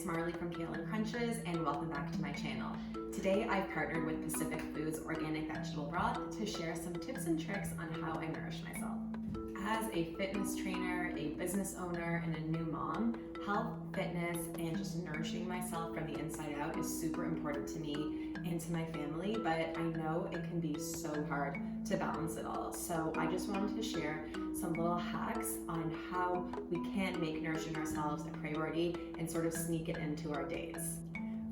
it's Marley from Kale and Crunches, and welcome back to my channel. Today I've partnered with Pacific Foods Organic Vegetable Broth to share some tips and tricks on how I nourish myself. As a fitness trainer, a business owner, and a new mom, health, fitness, and just nourishing myself from the inside out is super important to me and to my family, but I know it can be so hard to balance it all. So I just wanted to share some little hacks on how we can make nourishing ourselves a priority and sort of sneak it into our days.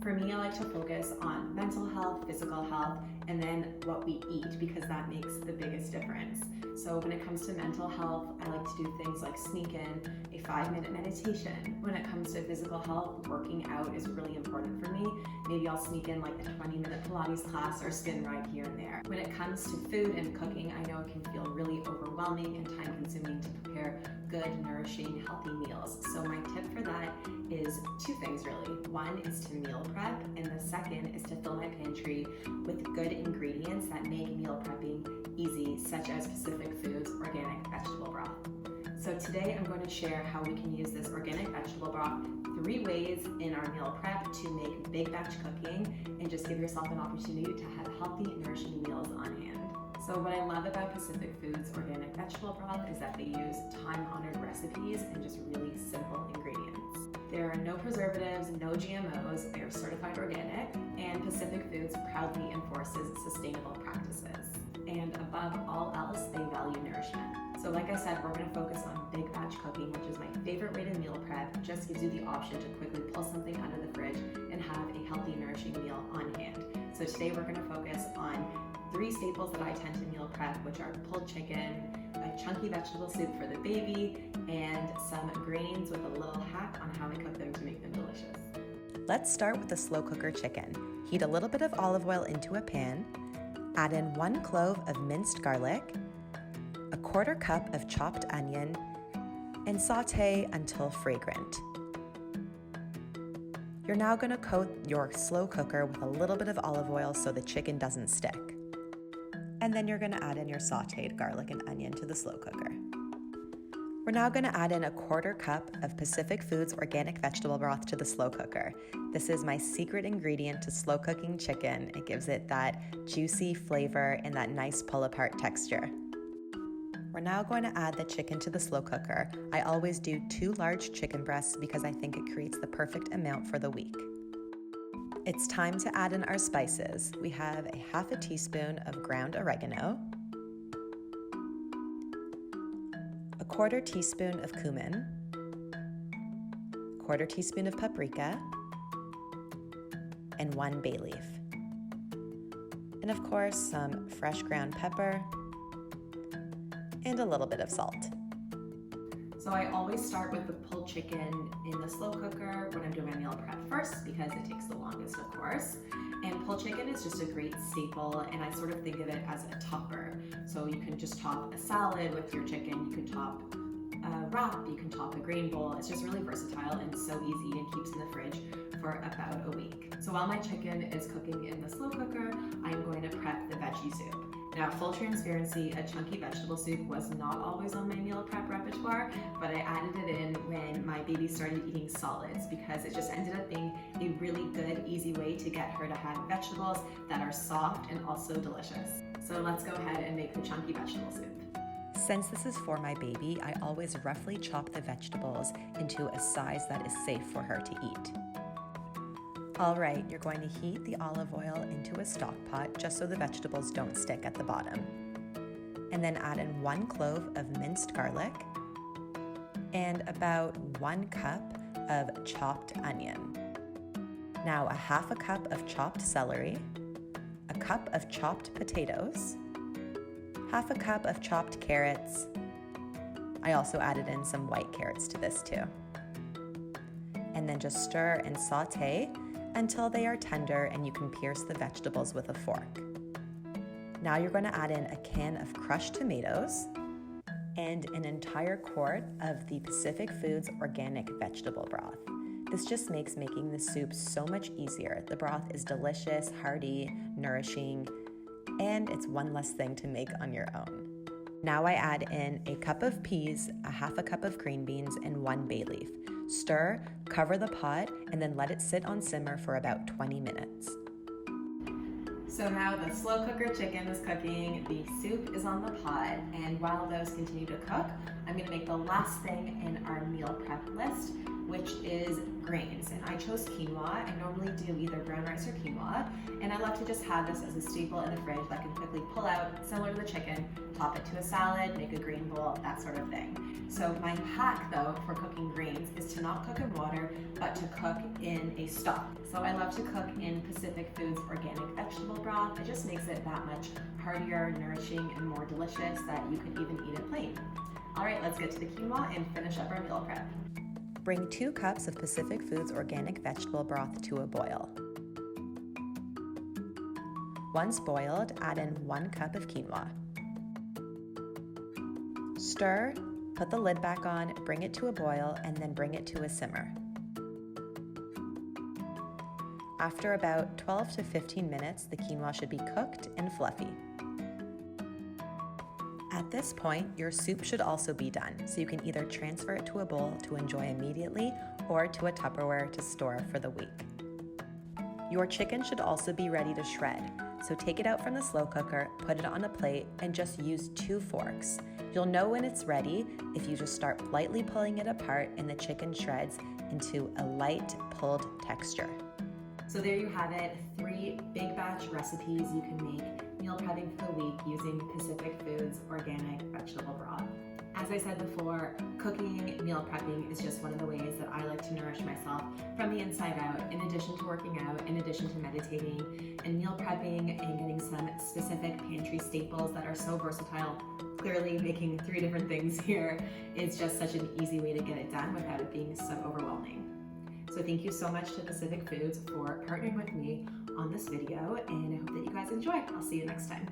For me, I like to focus on mental health, physical health, and then what we eat because that makes the biggest difference. So when it comes to mental health, I like to do things like sneak in a 5-minute meditation. When it comes to physical health, working out is really important for me. Maybe I'll sneak in like a 20-minute Pilates class or spin ride here and there. When it comes to food and cooking, I know it can feel really overwhelming and time-consuming to prepare good, nourishing, healthy meals. So my tip for that is two things really. One is to meal prep, and the second is to fill my pantry with good ingredients that make meal prepping easy, such as Pacific Foods Organic Vegetable Broth. So today I'm going to share how we can use this organic vegetable broth 3 ways in our meal prep to make big batch cooking and just give yourself an opportunity to have healthy, nourishing meals on hand. So what I love about Pacific Foods Organic Vegetable Broth is that they use time-honored recipes and just really simple ingredients. There are no preservatives, no GMOs, they are certified organic, and Pacific Foods proudly enforces sustainable practices. And above all else, they value nourishment. So like I said, we're going to focus on big batch cooking, which is my favorite way to meal prep. It just gives you the option to quickly pull something out of the fridge and have a healthy, nourishing meal on hand. So today we're going to focus on 3 staples that I tend to meal prep, which are pulled chicken, a chunky vegetable soup for the baby, and some grains with a little hack on how I cook them to make them delicious. Let's start with the slow cooker chicken. Heat a little bit of olive oil into a pan, add in 1 clove of minced garlic, a 1/4 cup of chopped onion, and saute until fragrant. You're now going to coat your slow cooker with a little bit of olive oil so the chicken doesn't stick. And then you're going to add in your sauteed garlic and onion to the slow cooker. We're now going to add in a 1/4 cup of Pacific Foods Organic Vegetable Broth to the slow cooker. This is my secret ingredient to slow cooking chicken. It gives it that juicy flavor and that nice pull-apart texture. We're now going to add the chicken to the slow cooker. I always do 2 large chicken breasts because I think it creates the perfect amount for the week. It's time to add in our spices. We have a 1/2 teaspoon of ground oregano, a 1/4 teaspoon of cumin, 1/4 teaspoon of paprika, and 1 bay leaf. And of course, some fresh ground pepper and a little bit of salt. So I always start with the pulled chicken in the slow cooker when I'm doing my meal prep first because it takes the longest, of course. And pulled chicken is just a great staple, and I sort of think of it as a topper. So you can just top a salad with your chicken, you can top a wrap, you can top a grain bowl. It's just really versatile and so easy and keeps in the fridge for about a week. So while my chicken is cooking in the slow cooker, I'm going to prep the veggie soup. Now, full transparency, a chunky vegetable soup was not always on my meal prep repertoire, but I added it in when my baby started eating solids because it just ended up being a really good, easy way to get her to have vegetables that are soft and also delicious. So let's go ahead and make the chunky vegetable soup. Since this is for my baby, I always roughly chop the vegetables into a size that is safe for her to eat. All right, you're going to heat the olive oil into a stock pot just so the vegetables don't stick at the bottom. And then add in 1 clove of minced garlic and about 1 cup of chopped onion. Now a 1/2 cup of chopped celery, a cup of chopped potatoes, 1/2 cup of chopped carrots. I also added in some white carrots to this too. And then just stir and saute until they are tender and you can pierce the vegetables with a fork. Now you're going to add in a can of crushed tomatoes and an entire quart of the Pacific Foods Organic Vegetable Broth. This just makes making the soup so much easier. The broth is delicious, hearty, nourishing, and it's one less thing to make on your own. Now I add in a cup of peas, a half a cup of green beans, and 1 bay leaf. Stir, cover the pot, and then let it sit on simmer for about 20 minutes. So now the slow cooker chicken is cooking, the soup is on the pot, and while those continue to cook, I'm gonna make the last thing in our meal prep list, which is grains. And I chose quinoa. I normally do either brown rice or quinoa, and I love to just have this as a staple in the fridge that I can quickly pull out, similar to the chicken, top it to a salad, make a grain bowl, that sort of thing. So my hack though for cooking grains is to not cook in water, but to cook in a stock. So I love to cook in Pacific Foods organic vegetable broth. It just makes it that much heartier, nourishing, and more delicious that you could even eat it plain. All right, let's get to the quinoa and finish up our meal prep. Bring 2 cups of Pacific Foods organic vegetable broth to a boil. Once boiled, add in 1 cup of quinoa. Stir, put the lid back on, bring it to a boil, and then bring it to a simmer. After about 12 to 15 minutes, the quinoa should be cooked and fluffy. At this point, your soup should also be done, so you can either transfer it to a bowl to enjoy immediately or to a Tupperware to store for the week. Your chicken should also be ready to shred, so take it out from the slow cooker, put it on a plate, and just use 2 forks. You'll know when it's ready if you just start lightly pulling it apart and the chicken shreds into a light pulled texture. So there you have it, 3 big batch recipes you can make meal prepping for the week using Pacific Foods organic vegetable broth. As I said before, cooking, meal prepping is just one of the ways that I like to nourish myself from the inside out, in addition to working out, in addition to meditating, and meal prepping and getting some specific pantry staples that are so versatile. Clearly making 3 different things here is just such an easy way to get it done without it being so overwhelming. So thank you so much to Pacific Foods for partnering with me on this video, and I hope that you guys enjoy. I'll see you next time.